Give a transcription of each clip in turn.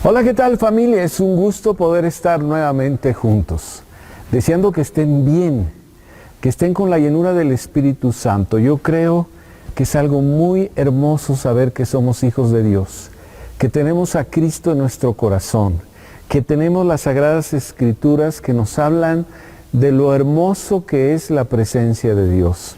Hola, ¿qué tal, familia? Es un gusto poder estar nuevamente juntos, deseando que estén bien, que estén con la llenura del Espíritu Santo. Yo creo que es algo muy hermoso saber que somos hijos de Dios, que tenemos a Cristo en nuestro corazón, que tenemos las Sagradas Escrituras que nos hablan de lo hermoso que es la presencia de Dios.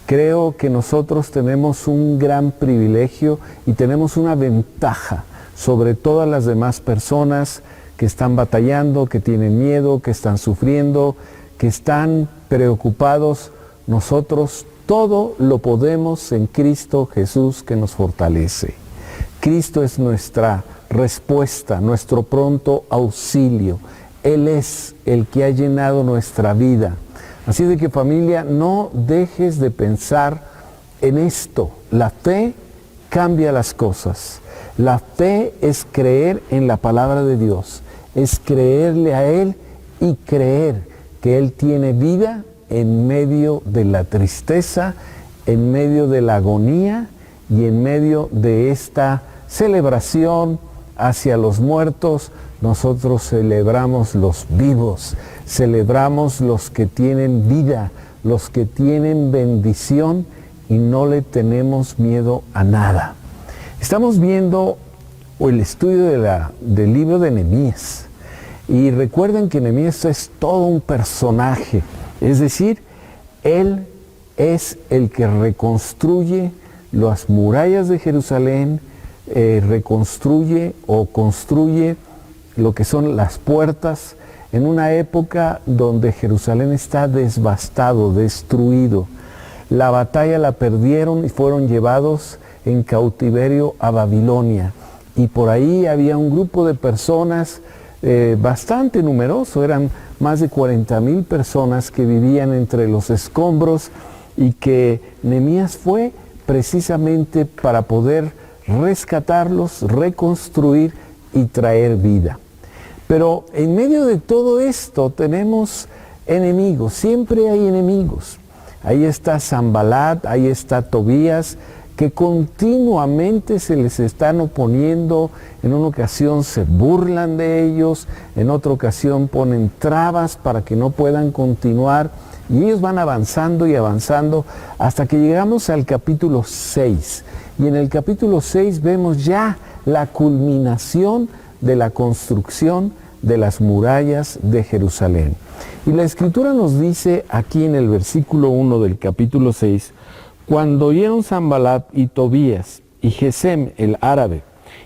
Creo que nosotros tenemos un gran privilegio y tenemos una ventaja sobre todas las demás personas que están batallando, que tienen miedo, que están sufriendo, que están preocupados. Nosotros todo lo podemos en Cristo Jesús que nos fortalece. Cristo es nuestra respuesta, nuestro pronto auxilio. Él es el que ha llenado nuestra vida. Así de que, familia, no dejes de pensar en esto. La fe cambia las cosas. La fe es creer en la palabra de Dios, es creerle a Él y creer que Él tiene vida en medio de la tristeza, en medio de la agonía y en medio de esta celebración hacia los muertos. Nosotros celebramos los vivos, celebramos los que tienen vida, los que tienen bendición y no le tenemos miedo a nada. Estamos viendo el estudio del libro de Nehemías y recuerden que Nehemías es todo un personaje, es decir, él es el que reconstruye las murallas de Jerusalén, reconstruye o construye lo que son las puertas en una época donde Jerusalén está devastado, destruido. La batalla la perdieron y fueron llevados en cautiverio a Babilonia. Y por ahí había un grupo de personas bastante numeroso, eran más de 40,000 personas que vivían entre los escombros y que Nehemías fue precisamente para poder rescatarlos, reconstruir y traer vida. Pero en medio de todo esto tenemos enemigos, siempre hay enemigos. Ahí está Sanbalat, ahí está Tobías, que continuamente se les están oponiendo. En una ocasión se burlan de ellos, en otra ocasión ponen trabas para que no puedan continuar, y ellos van avanzando y avanzando hasta que llegamos al capítulo 6. Y en el capítulo 6 vemos ya la culminación de la construcción de las murallas de Jerusalén. Y la Escritura nos dice aquí en el versículo 1 del capítulo 6, cuando oyeron Sanbalat y Tobías y Gesem el árabe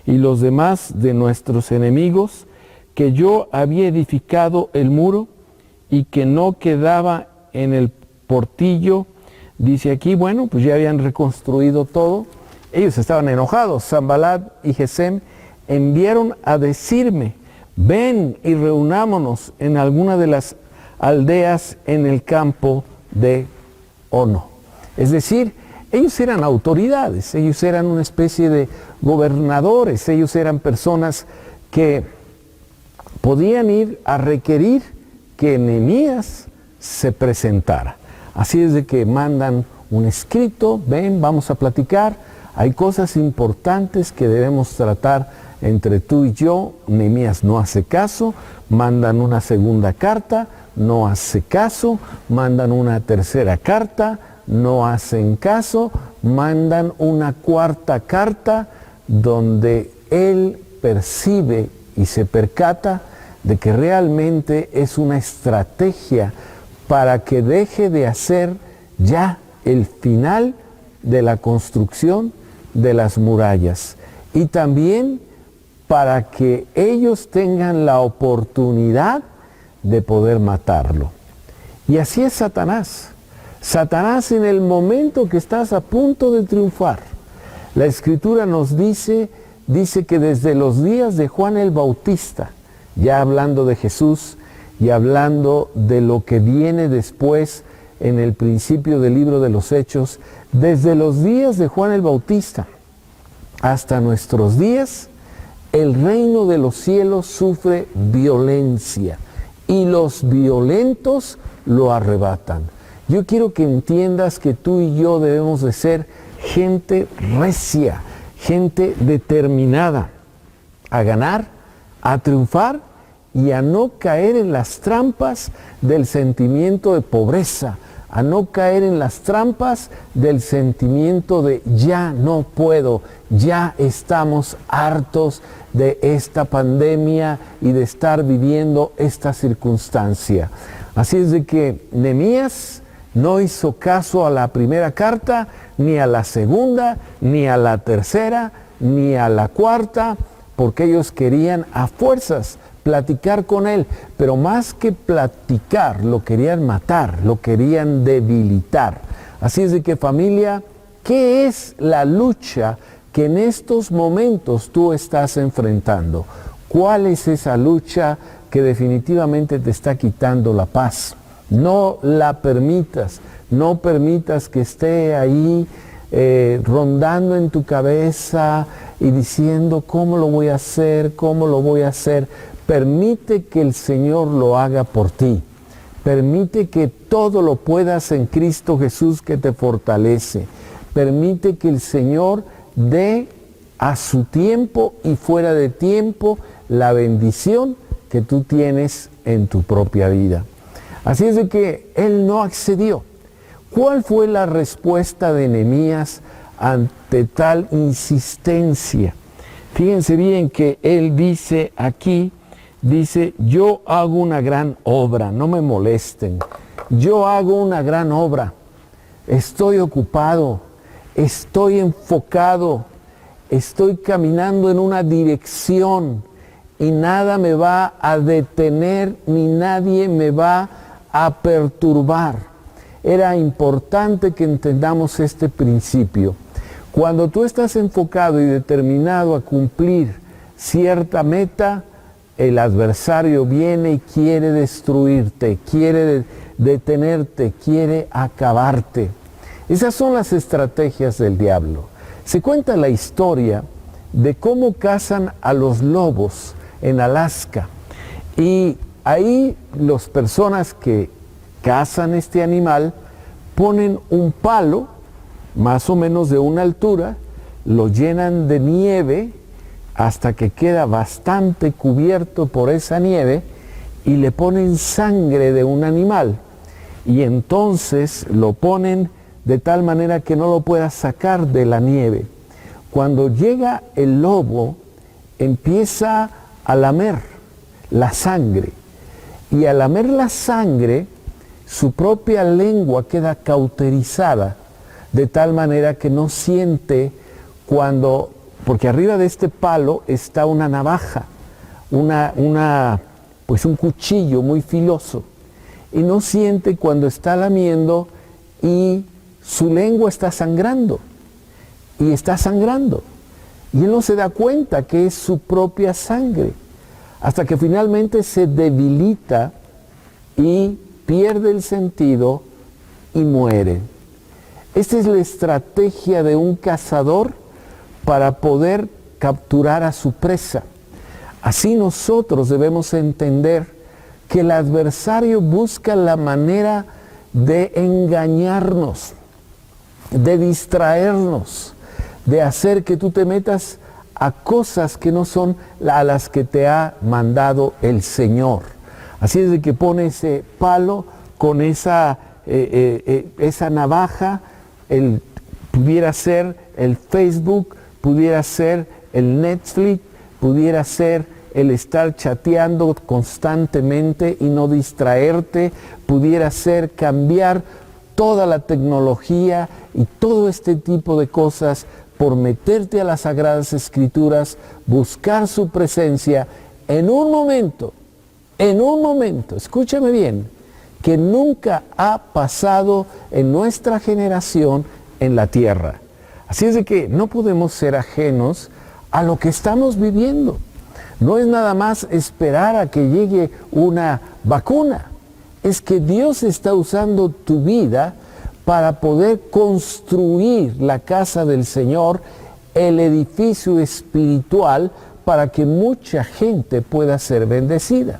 y los demás de nuestros enemigos que yo había edificado el muro y que no quedaba en el portillo, dice aquí, bueno, pues ya habían reconstruido todo. Ellos estaban enojados. Sanbalat y Gesem enviaron a decirme, ven y reunámonos en alguna de las aldeas en el campo de Ono. Es decir, ellos eran autoridades, ellos eran una especie de gobernadores, ellos eran personas que podían ir a requerir que Nehemías se presentara. Así es de que mandan un escrito, ven, vamos a platicar, hay cosas importantes que debemos tratar entre tú y yo. Nehemías no hace caso, mandan una segunda carta, no hace caso, mandan una tercera carta, no hacen caso, mandan una cuarta carta donde él percibe y se percata de que realmente es una estrategia para que deje de hacer ya el final de la construcción de las murallas y también para que ellos tengan la oportunidad de poder matarlo. Y así es Satanás. Satanás, en el momento que estás a punto de triunfar, la Escritura nos dice que desde los días de Juan el Bautista, ya hablando de Jesús y hablando de lo que viene después en el principio del libro de los Hechos, desde los días de Juan el Bautista hasta nuestros días, el reino de los cielos sufre violencia y los violentos lo arrebatan. Yo quiero que entiendas que tú y yo debemos de ser gente recia, gente determinada a ganar a triunfar y a no caer en las trampas del sentimiento de pobreza, a no caer en las trampas del sentimiento de ya no puedo, ya estamos hartos de esta pandemia y de estar viviendo esta circunstancia. Así es de que Nehemías no hizo caso a la primera carta, ni a la segunda, ni a la tercera, ni a la cuarta, porque ellos querían a fuerzas platicar con él, pero más que platicar, lo querían matar, lo querían debilitar. Así es de que, familia, ¿qué es la lucha que en estos momentos tú estás enfrentando? ¿Cuál es esa lucha que definitivamente te está quitando la paz? No la permitas, no permitas que esté ahí rondando en tu cabeza y diciendo cómo lo voy a hacer, cómo lo voy a hacer. Permite que el Señor lo haga por ti. Permite que todo lo puedas en Cristo Jesús que te fortalece. Permite que el Señor dé a su tiempo y fuera de tiempo la bendición que tú tienes en tu propia vida. Así es de que él no accedió. ¿Cuál fue la respuesta de Nehemías ante tal insistencia? Fíjense bien que él dice aquí, dice, yo hago una gran obra, no me molesten. Yo hago una gran obra. Estoy ocupado, estoy enfocado, estoy caminando en una dirección y nada me va a detener ni nadie me va a perturbar. Era importante que entendamos este principio. Cuando tú estás enfocado y determinado a cumplir cierta meta, el adversario viene y quiere destruirte, quiere detenerte, quiere acabarte. Esas son las estrategias del diablo. Se cuenta la historia de cómo cazan a los lobos en Alaska. Y ahí las personas que cazan este animal ponen un palo, más o menos de una altura, lo llenan de nieve hasta que queda bastante cubierto por esa nieve y le ponen sangre de un animal y entonces lo ponen de tal manera que no lo pueda sacar de la nieve. Cuando llega el lobo, empieza a lamer la sangre y al lamer la sangre, su propia lengua queda cauterizada de tal manera que no siente cuando, porque arriba de este palo está una navaja, pues un cuchillo muy filoso, y no siente cuando está lamiendo y su lengua está sangrando, y está sangrando, y él no se da cuenta que es su propia sangre, hasta que finalmente se debilita y pierde el sentido y muere. Esta es la estrategia de un cazador para poder capturar a su presa. Así nosotros debemos entender que el adversario busca la manera de engañarnos, de distraernos, de hacer que tú te metas a cosas que no son a las que te ha mandado el Señor. Así es de que pone ese palo con esa navaja, pudiera ser el Facebook, pudiera ser el Netflix, pudiera ser el estar chateando constantemente y no distraerte, pudiera ser cambiar toda la tecnología y todo este tipo de cosas por meterte a las Sagradas Escrituras, buscar su presencia en un momento, escúchame bien, que nunca ha pasado en nuestra generación en la tierra. Así es de que no podemos ser ajenos a lo que estamos viviendo. No es nada más esperar a que llegue una vacuna. Es que Dios está usando tu vida para poder construir la casa del Señor, el edificio espiritual, para que mucha gente pueda ser bendecida.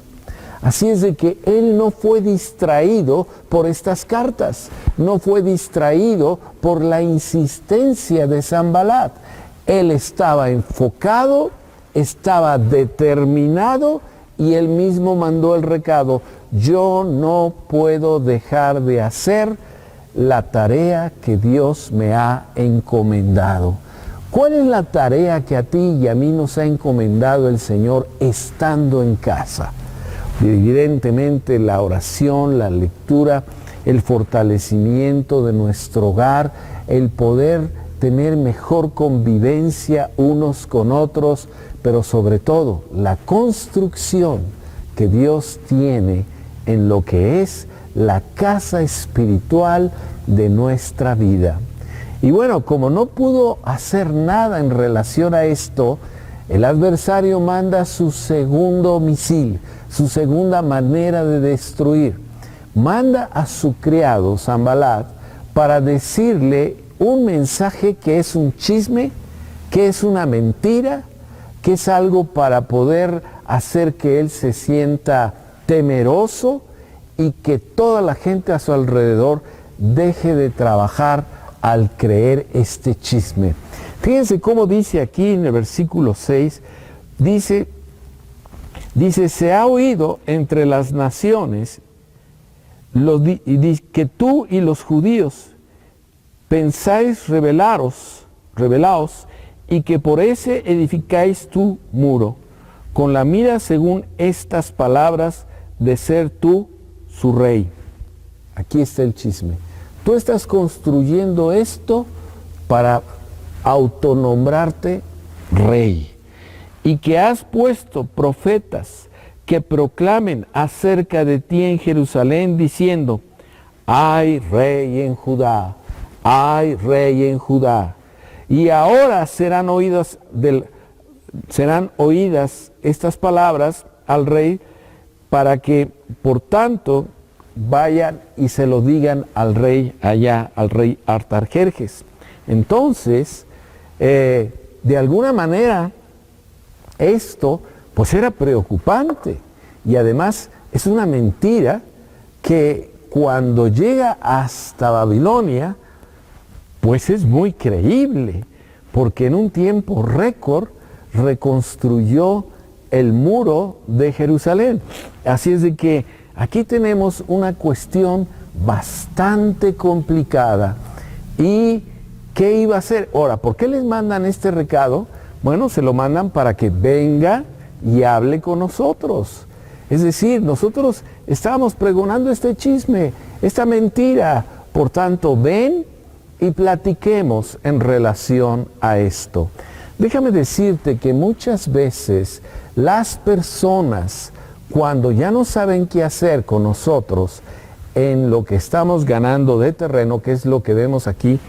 Así es de que él no fue distraído por estas cartas, no fue distraído por la insistencia de Sanbalat. Él estaba enfocado estaba determinado y él mismo mandó el recado: yo no puedo dejar de hacer la tarea que Dios me ha encomendado. ¿Cuál es la tarea que a ti y a mí nos ha encomendado el Señor estando en casa? Evidentemente la oración, la lectura, el fortalecimiento de nuestro hogar, el poder tener mejor convivencia unos con otros, pero sobre todo la construcción que Dios tiene en lo que es la casa espiritual de nuestra vida. Y bueno, como no pudo hacer nada en relación a esto, el adversario manda su segundo misil, su segunda manera de destruir. Manda a su criado, Sanbalat, para decirle un mensaje que es un chisme, que es una mentira, que es algo para poder hacer que él se sienta temeroso y que toda la gente a su alrededor deje de trabajar al creer este chisme. Fíjense cómo dice aquí en el versículo 6, dice, se ha oído entre las naciones que tú y los judíos pensáis rebelaos y que por ese edificáis tu muro, con la mira según estas palabras de ser tú su rey. Aquí está el chisme. Tú estás construyendo esto para autonombrarte rey, y que has puesto profetas que proclamen acerca de ti en Jerusalén diciendo: hay rey en Judá, hay rey en Judá. Y ahora serán oídas estas palabras al rey, para que por tanto vayan y se lo digan al rey allá, al rey Artajerjes. Entonces, de alguna manera, esto pues era preocupante, y además es una mentira que cuando llega hasta Babilonia, pues es muy creíble, porque en un tiempo récord reconstruyó el muro de Jerusalén. Así es de que aquí tenemos una cuestión bastante complicada. ¿Y qué iba a hacer? Ahora, ¿por qué les mandan este recado? Bueno, se lo mandan para que venga y hable con nosotros. Es decir, nosotros estábamos pregonando este chisme, esta mentira. Por tanto, ven y platiquemos en relación a esto. Déjame decirte que muchas veces las personas, cuando ya no saben qué hacer con nosotros en lo que estamos ganando de terreno, que es lo que vemos aquí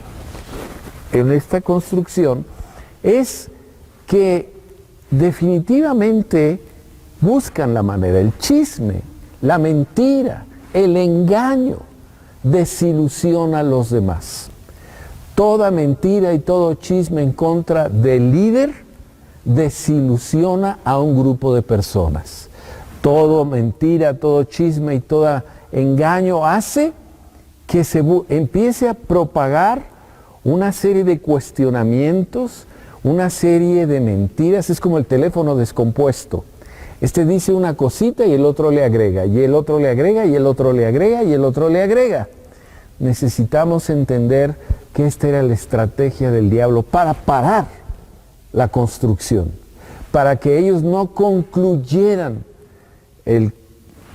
en esta construcción, es que definitivamente buscan la manera, el chisme, la mentira, el engaño, desilusiona a los demás. Toda mentira y todo chisme en contra del líder desilusiona a un grupo de personas. Todo mentira, todo chisme y todo engaño hace que se empiece a propagar una serie de cuestionamientos, una serie de mentiras. Es como el teléfono descompuesto. Este dice una cosita y el otro le agrega, y el otro le agrega, y el otro le agrega, y el otro le agrega. Necesitamos entender que esta era la estrategia del diablo para parar la construcción, para que ellos no concluyeran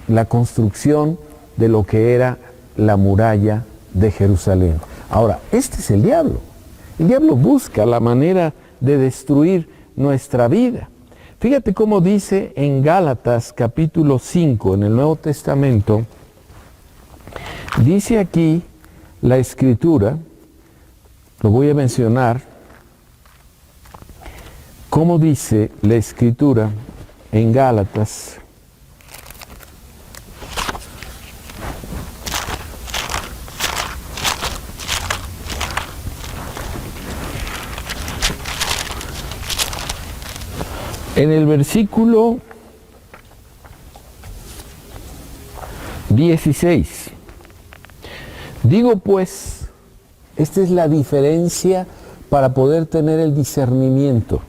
la construcción de lo que era la muralla de Jerusalén. Ahora, este es el diablo. El diablo busca la manera de destruir nuestra vida. Fíjate cómo dice en Gálatas capítulo 5, en el Nuevo Testamento, dice aquí la Escritura, lo voy a mencionar, cómo dice la Escritura en Gálatas. En el versículo 16, digo pues, esta es la diferencia para poder tener el discernimiento.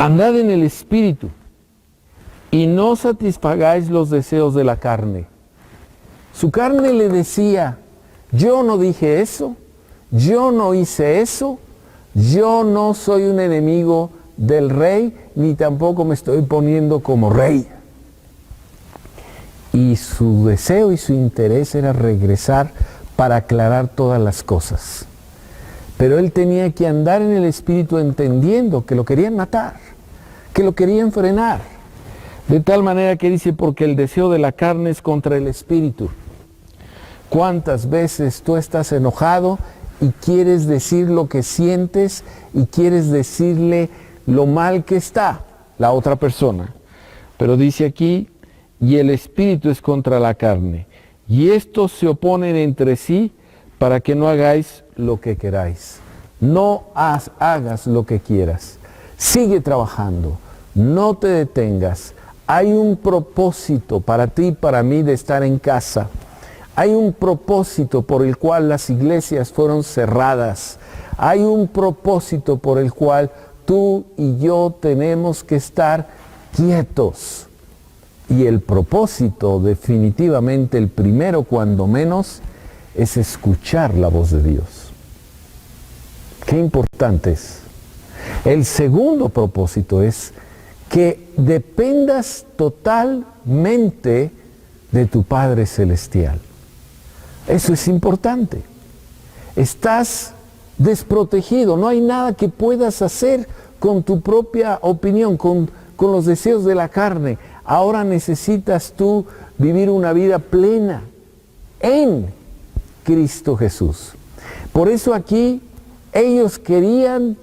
andad en el Espíritu y no satisfagáis los deseos de la carne. Su carne le decía, yo no dije eso, yo no hice eso, yo no soy un enemigo del rey, ni tampoco me estoy poniendo como rey. Y su deseo y su interés era regresar para aclarar todas las cosas. Pero él tenía que andar en el Espíritu entendiendo que lo querían matar, que lo querían frenar. De tal manera que dice, porque el deseo de la carne es contra el Espíritu. ¿Cuántas veces tú estás enojado y quieres decir lo que sientes y quieres decirle lo mal que está la otra persona? Pero dice aquí, y el Espíritu es contra la carne, y estos se oponen entre sí para que no hagáis lo que queráis. No hagas lo que quieras. Sigue trabajando, no te detengas. Hay un propósito para ti y para mí de estar en casa. Hay un propósito por el cual las iglesias fueron cerradas. Hay un propósito por el cual tú y yo tenemos que estar quietos. Y el propósito, definitivamente el primero, cuando menos, es escuchar la voz de Dios. Qué importante es. El segundo propósito es que dependas totalmente de tu Padre Celestial. Eso es importante. Estás desprotegido, no hay nada que puedas hacer con tu propia opinión, con los deseos de la carne. Ahora necesitas tú vivir una vida plena en Cristo Jesús. Por eso aquí ellos querían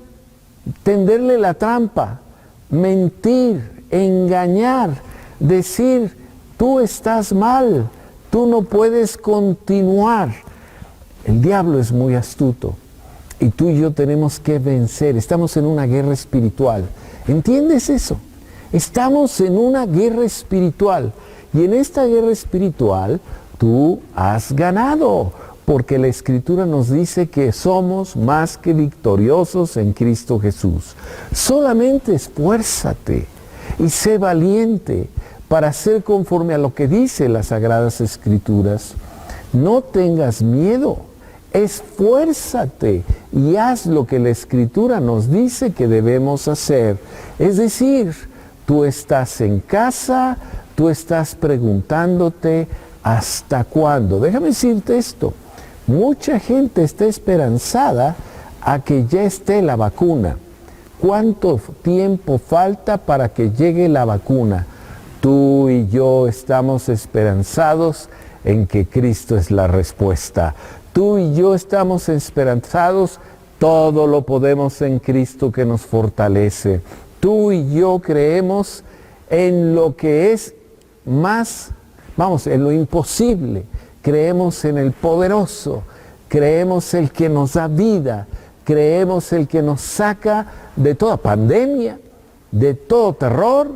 tenderle la trampa, mentir, engañar, decir, tú estás mal, tú no puedes continuar. El diablo es muy astuto y tú y yo tenemos que vencer. Estamos en una guerra espiritual. ¿Entiendes eso? Estamos en una guerra espiritual y en esta guerra espiritual tú has ganado, porque la Escritura nos dice que somos más que victoriosos en Cristo Jesús. Solamente esfuérzate y sé valiente para ser conforme a lo que dice las Sagradas Escrituras. No tengas miedo, esfuérzate y haz lo que la Escritura nos dice que debemos hacer. Es decir, tú estás en casa, tú estás preguntándote ¿hasta cuándo? Déjame decirte esto, mucha gente está esperanzada a que ya esté la vacuna. ¿Cuánto tiempo falta para que llegue la vacuna? Tú y yo estamos esperanzados en que Cristo es la respuesta. Tú y yo estamos esperanzados, todo lo podemos en Cristo que nos fortalece. Tú y yo creemos en lo que es más, en lo imposible. Creemos en el poderoso, creemos en el que nos da vida, creemos en el que nos saca de toda pandemia, de todo terror,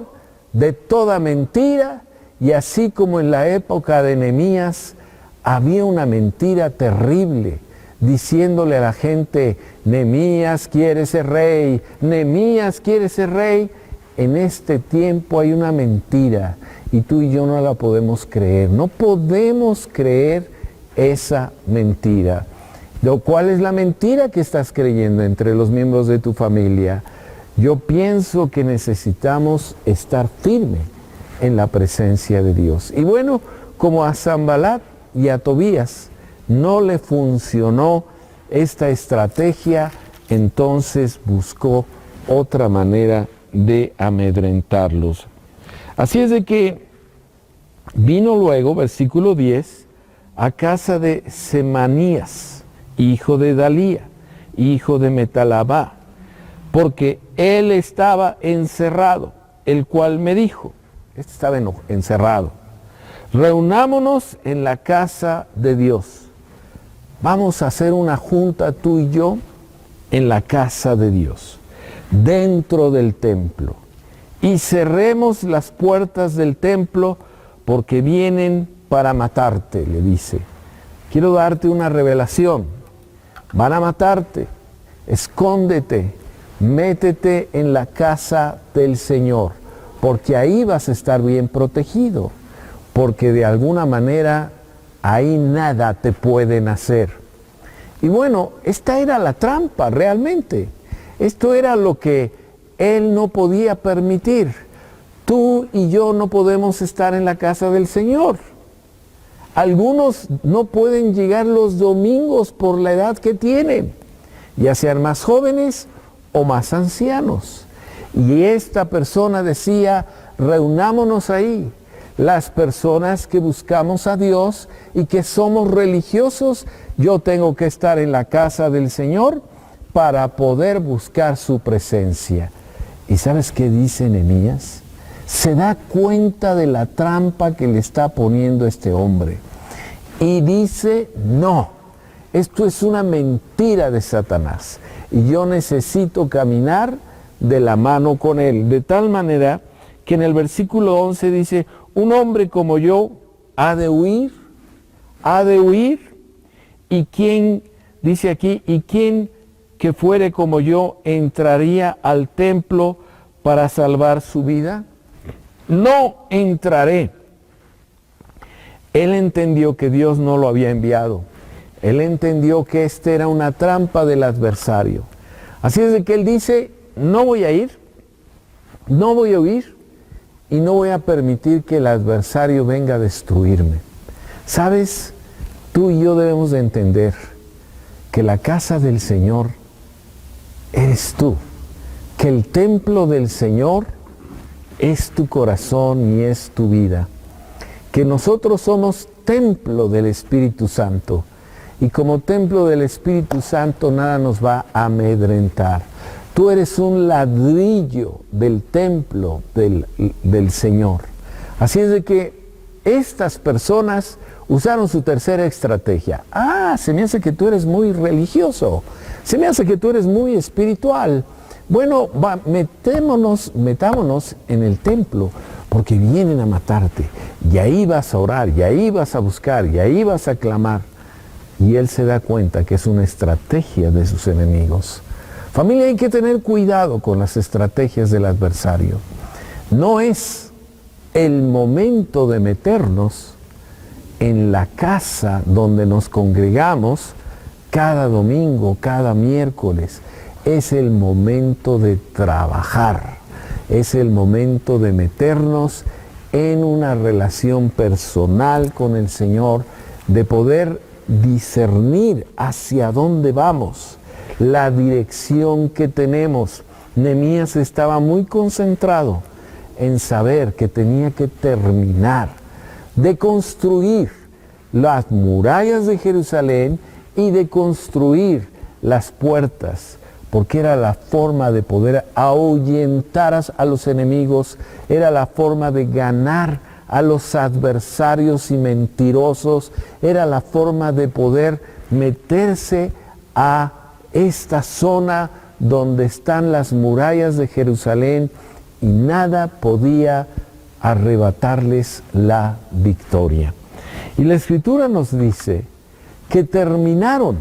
de toda mentira. Y así como en la época de Nehemías había una mentira terrible, diciéndole a la gente, Nehemías quiere ser rey, Nehemías quiere ser rey. En este tiempo hay una mentira y tú y yo no la podemos creer. No podemos creer esa mentira. ¿Cuál es la mentira que estás creyendo entre los miembros de tu familia? Yo pienso que necesitamos estar firmes en la presencia de Dios. Y bueno, como a Sanbalat y a Tobías no le funcionó esta estrategia, entonces buscó otra manera de amedrentarlos. Así es de que vino luego, versículo 10, a casa de Semanías, hijo de Dalía, hijo de Metalabá, porque él estaba encerrado, el cual me dijo, estaba encerrado, reunámonos en la casa de Dios. Vamos a hacer una junta tú y yo en la casa de Dios, dentro del templo, y cerremos las puertas del templo porque vienen para matarte, le dice. Quiero darte una revelación. Van a matarte. Escóndete. métete en la casa del Señor, porque ahí vas a estar bien protegido, porque de alguna manera ahí nada te pueden hacer. Y bueno, esta era la trampa realmente. Esto era lo que él no podía permitir. Tú y yo no podemos estar en la casa del Señor. Algunos no pueden llegar los domingos por la edad que tienen, ya sean más jóvenes o más ancianos. Y esta persona decía, reunámonos ahí, las personas que buscamos a Dios y que somos religiosos, yo tengo que estar en la casa del Señor para poder buscar su presencia. ¿Y sabes qué dice Nehemías? Se da cuenta de la trampa que le está poniendo este hombre. Y dice, no, esto es una mentira de Satanás. Y yo necesito caminar de la mano con él. De tal manera que en el versículo 11 dice, un hombre como yo ha de huir. ¿Y quién, dice aquí, y quién que fuere como yo entraría al templo para salvar su vida? No entraré. Él entendió que Dios no lo había enviado. Él entendió que esta era una trampa del adversario. Así es de que él dice, no voy a ir, no voy a huir y no voy a permitir que el adversario venga a destruirme. ¿Sabes? Tú y yo debemos de entender que la casa del Señor eres tú, que el templo del Señor es tu corazón y es tu vida, que nosotros somos templo del Espíritu Santo y como templo del Espíritu Santo nada nos va a amedrentar. Tú eres un ladrillo del templo del Señor. Así es de que estas personas usaron su tercera estrategia. Se me hace que tú eres muy religioso, se me hace que tú eres muy espiritual. Bueno, metámonos en el templo, porque vienen a matarte, y ahí vas a orar, y ahí vas a buscar, y ahí vas a clamar. Y él se da cuenta que es una estrategia de sus enemigos. Familia, hay que tener cuidado con las estrategias del adversario. No es el momento de meternos en la casa donde nos congregamos cada domingo, cada miércoles. Es el momento de trabajar, es el momento de meternos en una relación personal con el Señor, de poder discernir hacia dónde vamos, la dirección que tenemos. Nehemías estaba muy concentrado en saber que tenía que terminar de construir las murallas de Jerusalén y de construir las puertas, porque era la forma de poder ahuyentar a los enemigos, era la forma de ganar a los adversarios y mentirosos, era la forma de poder meterse a esta zona donde están las murallas de Jerusalén y nada podía arrebatarles la victoria. Y la Escritura nos dice que terminaron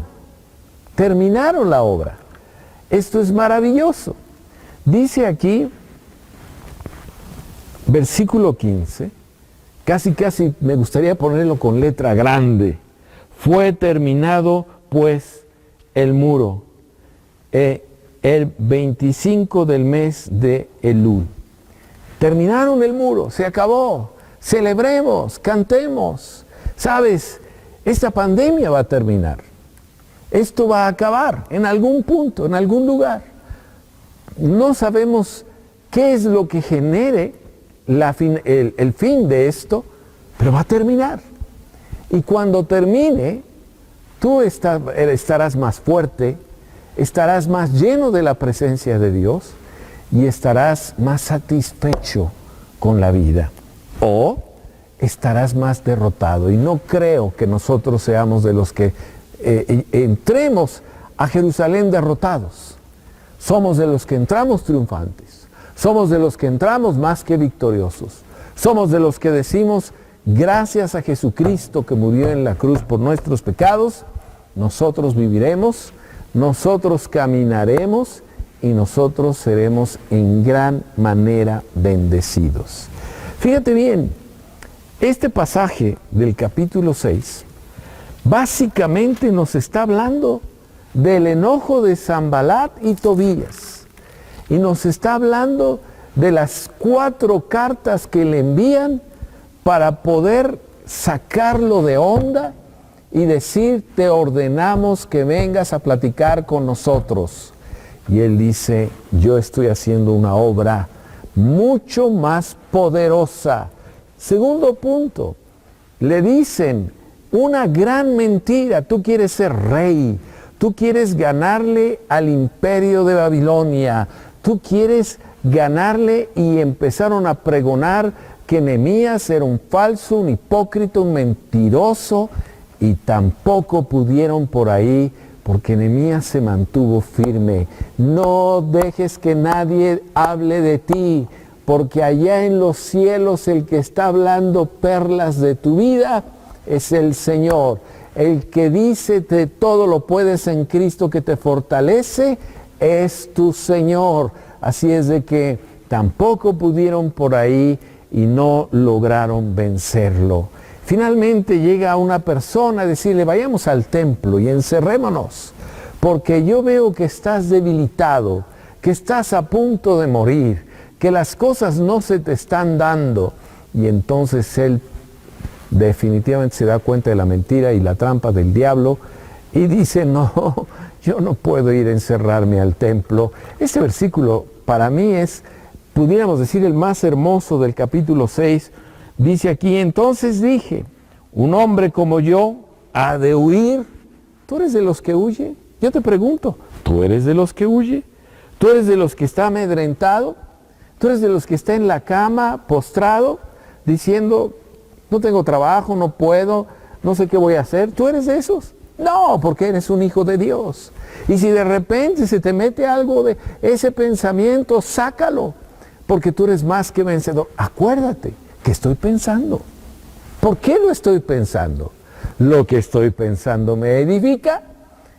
la obra. Esto es maravilloso. Dice aquí, versículo 15, casi me gustaría ponerlo con letra grande. Fue terminado pues el muro el 25 del mes de Elul. Terminaron el muro, se acabó. Celebremos, cantemos. ¿Sabes? Esta pandemia va a terminar. Esto va a acabar en algún punto, en algún lugar. No sabemos qué es lo que genere el fin de esto, pero va a terminar. Y cuando termine, tú estarás más fuerte, estarás más lleno de la presencia de Dios y estarás más satisfecho con la vida. O estarás más derrotado. Y no creo que nosotros seamos de los que entremos a Jerusalén derrotados. Somos de los que entramos triunfantes. Somos de los que entramos más que victoriosos. Somos de los que decimos, gracias a Jesucristo que murió en la cruz por nuestros pecados, nosotros viviremos, nosotros caminaremos y nosotros seremos en gran manera bendecidos. Fíjate bien, este pasaje del capítulo 6 básicamente nos está hablando del enojo de Sanbalat y Tobías. Y nos está hablando de las 4 cartas que le envían para poder sacarlo de onda y decir, te ordenamos que vengas a platicar con nosotros. Y él dice, yo estoy haciendo una obra mucho más poderosa. Segundo punto, le dicen una gran mentira. Tú quieres ser rey, tú quieres ganarle al imperio de Babilonia, tú quieres ganarle, y empezaron a pregonar que Nehemías era un falso, un hipócrita, un mentiroso, y tampoco pudieron por ahí, porque Nehemías se mantuvo firme. No dejes que nadie hable de ti, porque allá en los cielos el que está hablando perlas de tu vida es el Señor. El que dice que todo lo puedes en Cristo que te fortalece es tu Señor. Así es de que tampoco pudieron por ahí y no lograron vencerlo. Finalmente llega una persona a decirle, vayamos al templo y encerrémonos, porque yo veo que estás debilitado, que estás a punto de morir, que las cosas no se te están dando. Y entonces él definitivamente se da cuenta de la mentira y la trampa del diablo y dice, no, yo no puedo ir a encerrarme al templo. Este versículo para mí es, pudiéramos decir, el más hermoso del capítulo 6. Dice aquí, entonces dije, un hombre como yo ha de huir. ¿Tú eres de los que huye? Yo te pregunto, ¿tú eres de los que huye? ¿Tú eres de los que está amedrentado? ¿Tú eres de los que está en la cama, postrado, diciendo, no tengo trabajo, no puedo, no sé qué voy a hacer? ¿Tú eres de esos? No, porque eres un hijo de Dios. Y si de repente se te mete algo de ese pensamiento, sácalo, porque tú eres más que vencedor. Acuérdate, ¿qué estoy pensando? ¿Por qué lo estoy pensando? Lo que estoy pensando me edifica.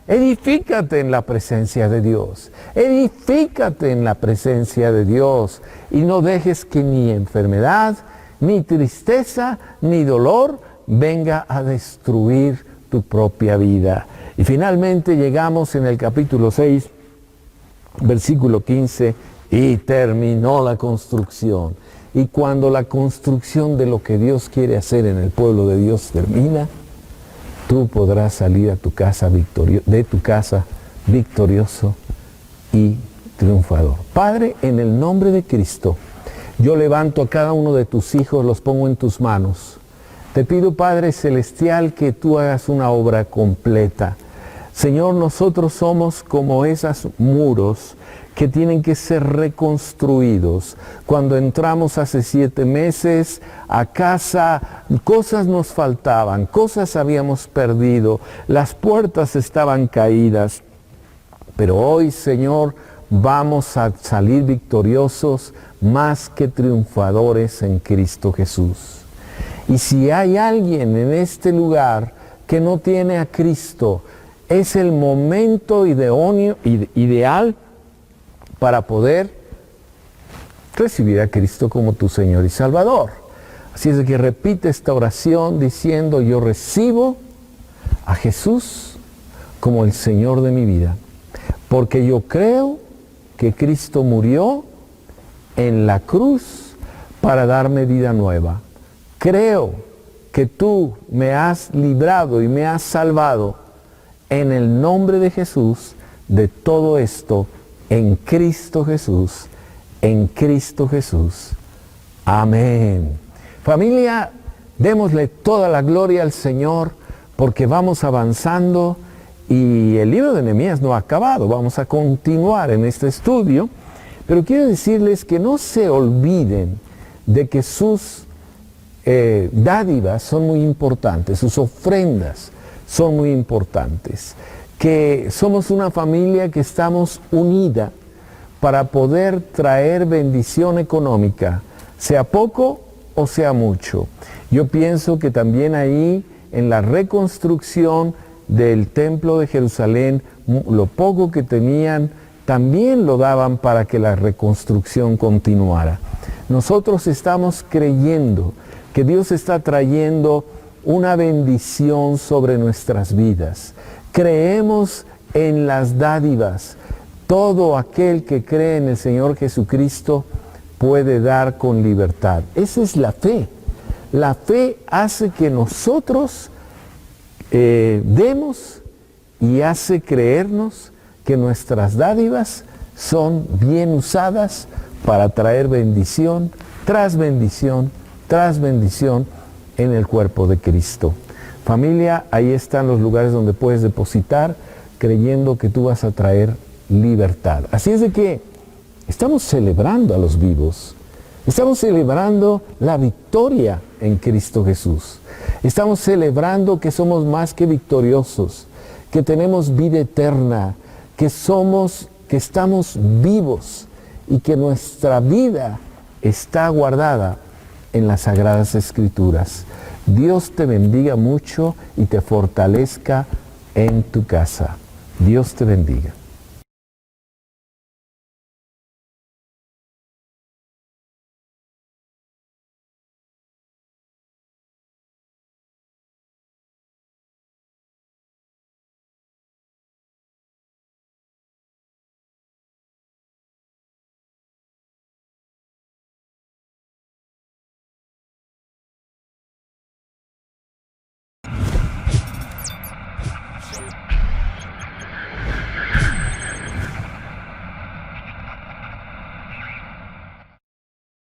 Edifícate en la presencia de Dios. Edifícate en la presencia de Dios. Y no dejes que ni enfermedad, ni tristeza, ni dolor venga a destruir tu propia vida. Y finalmente llegamos en el capítulo 6, versículo 15, y terminó la construcción. Y cuando la construcción de lo que Dios quiere hacer en el pueblo de Dios termina, tú podrás salir a tu casa de tu casa victorioso y triunfador. Padre, en el nombre de Cristo, yo levanto a cada uno de tus hijos, los pongo en tus manos. Te pido, Padre Celestial, que tú hagas una obra completa. Señor, nosotros somos como esos muros que tienen que ser reconstruidos. Cuando entramos hace 7 meses a casa, cosas nos faltaban, cosas habíamos perdido, las puertas estaban caídas. Pero hoy, Señor, vamos a salir victoriosos, más que triunfadores en Cristo Jesús. Y si hay alguien en este lugar que no tiene a Cristo, es el momento ideal para poder recibir a Cristo como tu Señor y Salvador. Así es de que repite esta oración diciendo, yo recibo a Jesús como el Señor de mi vida, porque yo creo que Cristo murió en la cruz para darme vida nueva. Creo que tú me has librado y me has salvado en el nombre de Jesús de todo esto, en Cristo Jesús, en Cristo Jesús. Amén. Familia, démosle toda la gloria al Señor porque vamos avanzando y el libro de Nehemías no ha acabado. Vamos a continuar en este estudio, pero quiero decirles que no se olviden de que sus dádivas son muy importantes, sus ofrendas son muy importantes, que somos una familia que estamos unida para poder traer bendición económica, sea poco o sea mucho. Yo pienso que también ahí en la reconstrucción del templo de Jerusalén, lo poco que tenían también lo daban para que la reconstrucción continuara. Nosotros estamos creyendo que Dios está trayendo una bendición sobre nuestras vidas. Creemos en las dádivas. Todo aquel que cree en el Señor Jesucristo puede dar con libertad. Esa es la fe. La fe hace que nosotros demos y hace creernos que nuestras dádivas son bien usadas para traer bendición tras bendición tras bendición en el cuerpo de Cristo. Familia, ahí están los lugares donde puedes depositar creyendo que tú vas a traer libertad. Así es de que estamos celebrando a los vivos. Estamos celebrando la victoria en Cristo Jesús. Estamos celebrando que somos más que victoriosos, que tenemos vida eterna, que estamos vivos y que nuestra vida está guardada en las Sagradas Escrituras. Dios te bendiga mucho y te fortalezca en tu casa. Dios te bendiga.